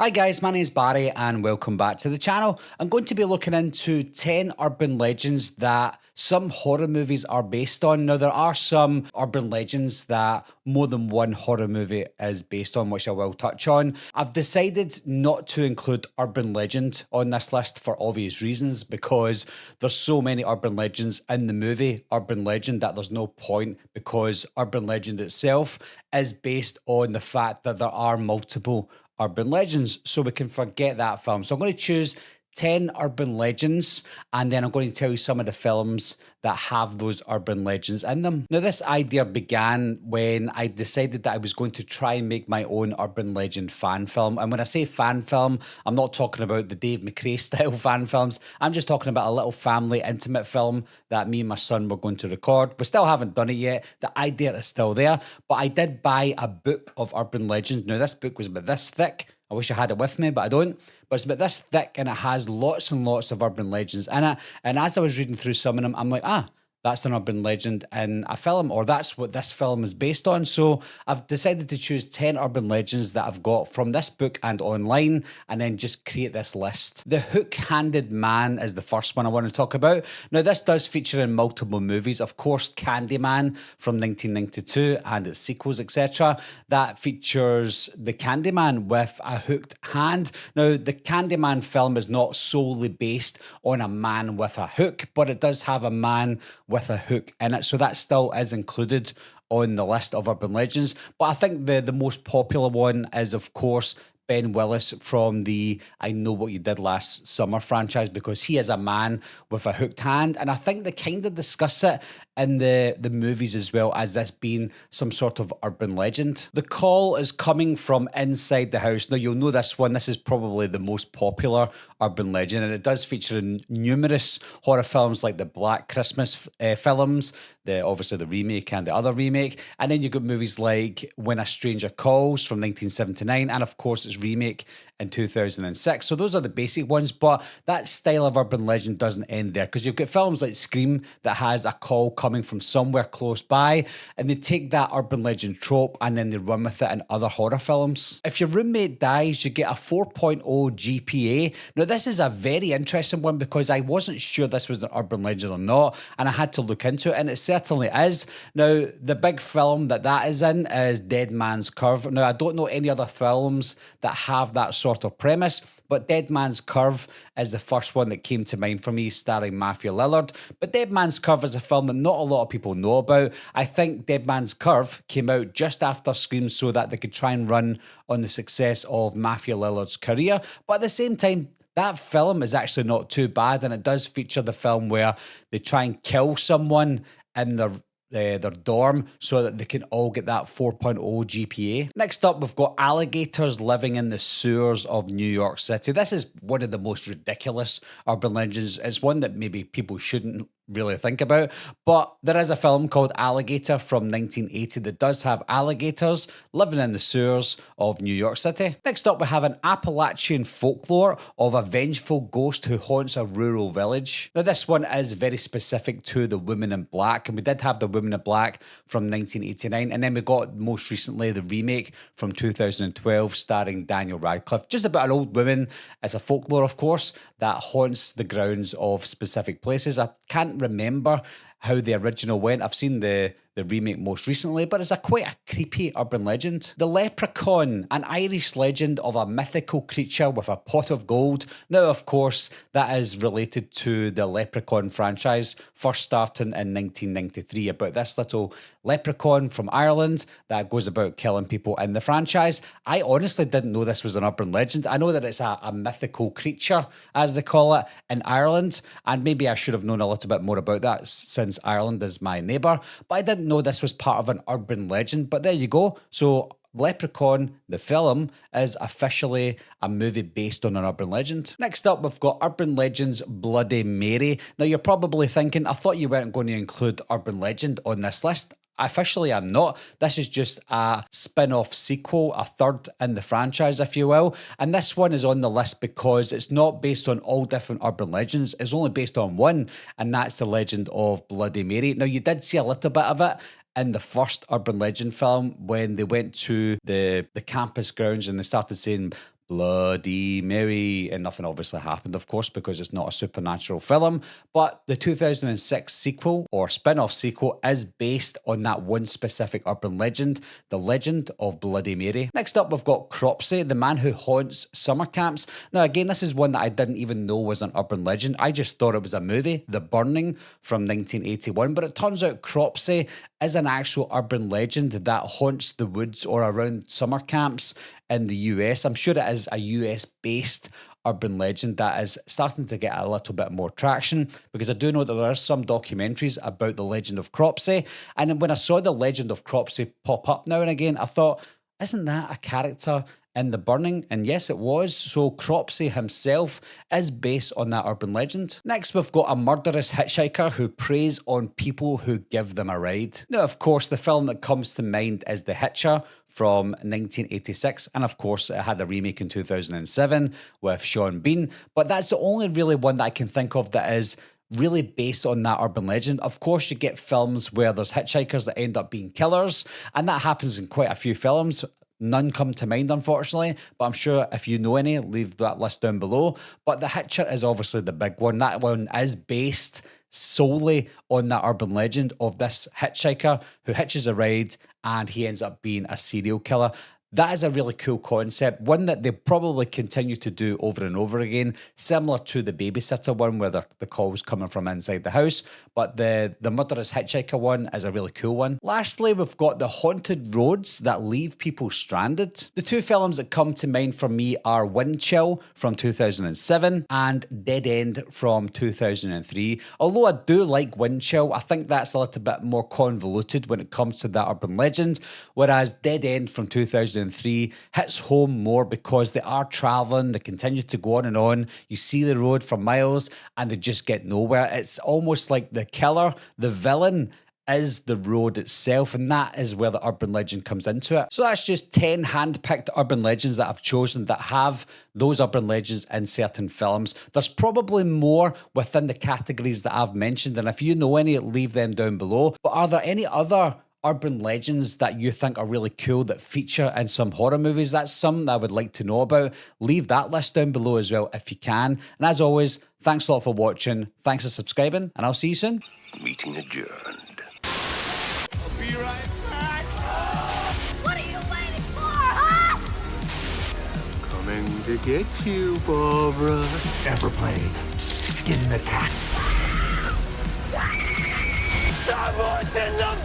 Hi guys, my name is Barry and welcome back to the channel. I'm going to be looking into 10 urban legends that some horror movies are based on. Now there are some urban legends that more than one horror movie is based on, which I will touch on. I've decided not to include urban legend on this list for obvious reasons because there's so many urban legends in the movie Urban Legend that there's no point, because urban legend itself is based on the fact that there are multiple urban legends, so we can forget that film. So I'm going to choose 10 urban legends, and then I'm going to tell you some of the films that have those urban legends in them. Now, this idea began when I decided that I was going to try and make my own urban legend fan film. And when I say fan film, I'm not talking about the Dave McRae style fan films. I'm just talking about a little family intimate film that me and my son were going to record. We still haven't done it yet. The idea is still there, but I did buy a book of urban legends. Now, this book was about this thick. I wish I had it with me, but I don't. But it's about this thick, and it has lots and lots of urban legends in it. And as I was reading through some of them, I'm like, that's an urban legend in a film, or that's what this film is based on. So I've decided to choose 10 urban legends that I've got from this book and online, and then just create this list. The Hook-Handed Man is the first one I want to talk about. Now, this does feature in multiple movies. Of course, Candyman from 1992 and its sequels, etc. That features the Candyman with a hooked hand. Now, the Candyman film is not solely based on a man with a hook, but it does have a man with a hook in it. So that still is included on the list of urban legends. But I think the most popular one is, of course, Ben Willis from the I Know What You Did Last Summer franchise, because he is a man with a hooked hand. And I think they kind of discuss it in the movies as well as this being some sort of urban legend. The Call is coming from inside the house. Now, you'll know this one. This is probably the most popular urban legend, and it does feature in numerous horror films like the Black Christmas films, obviously the remake and the other remake. And then you've got movies like When a Stranger Calls from 1979, and of course its remake in 2006. So those are the basic ones, but that style of urban legend doesn't end there, because you've got films like Scream that has a call coming from somewhere close by, and they take that urban legend trope and then they run with it in other horror films. If your roommate dies, you get a 4.0 GPA. Now, this is a very interesting one because I wasn't sure this was an urban legend or not, and I had to look into it, and it certainly is. Now, the big film that is in is Dead Man's Curve. Now, I don't know any other films that have that sort of premise, but Dead Man's Curve is the first one that came to mind for me, starring Matthew Lillard. But Dead Man's Curve is a film that not a lot of people know about. I think Dead Man's Curve came out just after Scream so that they could try and run on the success of Matthew Lillard's career. But at the same time, that film is actually not too bad, and it does feature the film where they try and kill someone in their dorm so that they can all get that 4.0 GPA. Next up, we've got alligators living in the sewers of New York City. This is one of the most ridiculous urban legends. It's one that maybe people shouldn't really think about, but there is a film called Alligator from 1980 that does have alligators living in the sewers of New York City. Next up, we have an Appalachian folklore of a vengeful ghost who haunts a rural village. Now, this one is very specific to the Women in Black, and we did have the Women in Black from 1989, and then we got most recently the remake from 2012 starring Daniel Radcliffe, just about an old woman. It's a folklore, of course, that haunts the grounds of specific places. I can't remember how the original went. I've seen the remake most recently, but it's quite a creepy urban legend. The Leprechaun, an Irish legend of a mythical creature with a pot of gold. Now, of course, that is related to the Leprechaun franchise, first starting in 1993, about this little leprechaun from Ireland that goes about killing people in the franchise. I honestly didn't know this was an urban legend. I know that it's a mythical creature, as they call it, in Ireland, and maybe I should have known a little bit more about that since Ireland is my neighbour, but I didn't know this was part of an urban legend. But there you go. So Leprechaun, the film, is officially a movie based on an urban legend. Next up, we've got Urban Legends Bloody Mary. Now, you're probably thinking, I thought you weren't going to include urban legend on this list. Officially, I'm not. This is just a spin-off sequel, a third in the franchise, if you will. And this one is on the list because it's not based on all different urban legends. It's only based on one, and that's the legend of Bloody Mary. Now, you did see a little bit of it in the first urban legend film when they went to the campus grounds and they started saying Bloody Mary, and nothing obviously happened, of course, because it's not a supernatural film. But the 2006 sequel or spin off sequel is based on that one specific urban legend, the legend of Bloody Mary. Next up, we've got Cropsey, the man who haunts summer camps. Now, again, this is one that I didn't even know was an urban legend. I just thought it was a movie, The Burning from 1981. But it turns out Cropsey is an actual urban legend that haunts the woods or around summer camps in the US. I'm sure it is a US based urban legend that is starting to get a little bit more traction, because I do know that there are some documentaries about the legend of Cropsey. And when I saw the legend of Cropsey pop up now and again, I thought, isn't that a character in The Burning? And yes, it was. So Cropsey himself is based on that urban legend. Next, we've got a murderous hitchhiker who preys on people who give them a ride. Now, of course, the film that comes to mind is The Hitcher from 1986, and of course it had a remake in 2007 with Sean Bean, but that's the only really one that I can think of that is really based on that urban legend. Of course, you get films where there's hitchhikers that end up being killers, and that happens in quite a few films. None come to mind, unfortunately, but I'm sure if you know any, leave that list down below. But The Hitcher is obviously the big one. That one is based solely on that urban legend of this hitchhiker who hitches a ride and he ends up being a serial killer. That is a really cool concept, one that they probably continue to do over and over again, similar to the babysitter one where the call's coming from inside the house, but the murderous hitchhiker one is a really cool one. Lastly, we've got the haunted roads that leave people stranded. The two films that come to mind for me are Wind Chill from 2007 and Dead End from 2003. Although I do like Wind Chill, I think that's a little bit more convoluted when it comes to that urban legend, whereas Dead End from 2003 hits home more because they are traveling, they continue to go on and on. You see the road for miles and they just get nowhere. It's almost like the killer, the villain, is the road itself, and that is where the urban legend comes into it. So that's just 10 hand-picked urban legends that I've chosen that have those urban legends in certain films. There's probably more within the categories that I've mentioned, and if you know any, leave them down below. But are there any other urban legends that you think are really cool that feature in some horror movies? That's something I would like to know about. Leave that list down below as well if you can. And as always, thanks a lot for watching. Thanks for subscribing, and I'll see you soon. Meeting adjourned. I'll be right back. What are you waiting for, huh? Coming to get you, Barbara. Ever played Skin the Cat? Someone's in the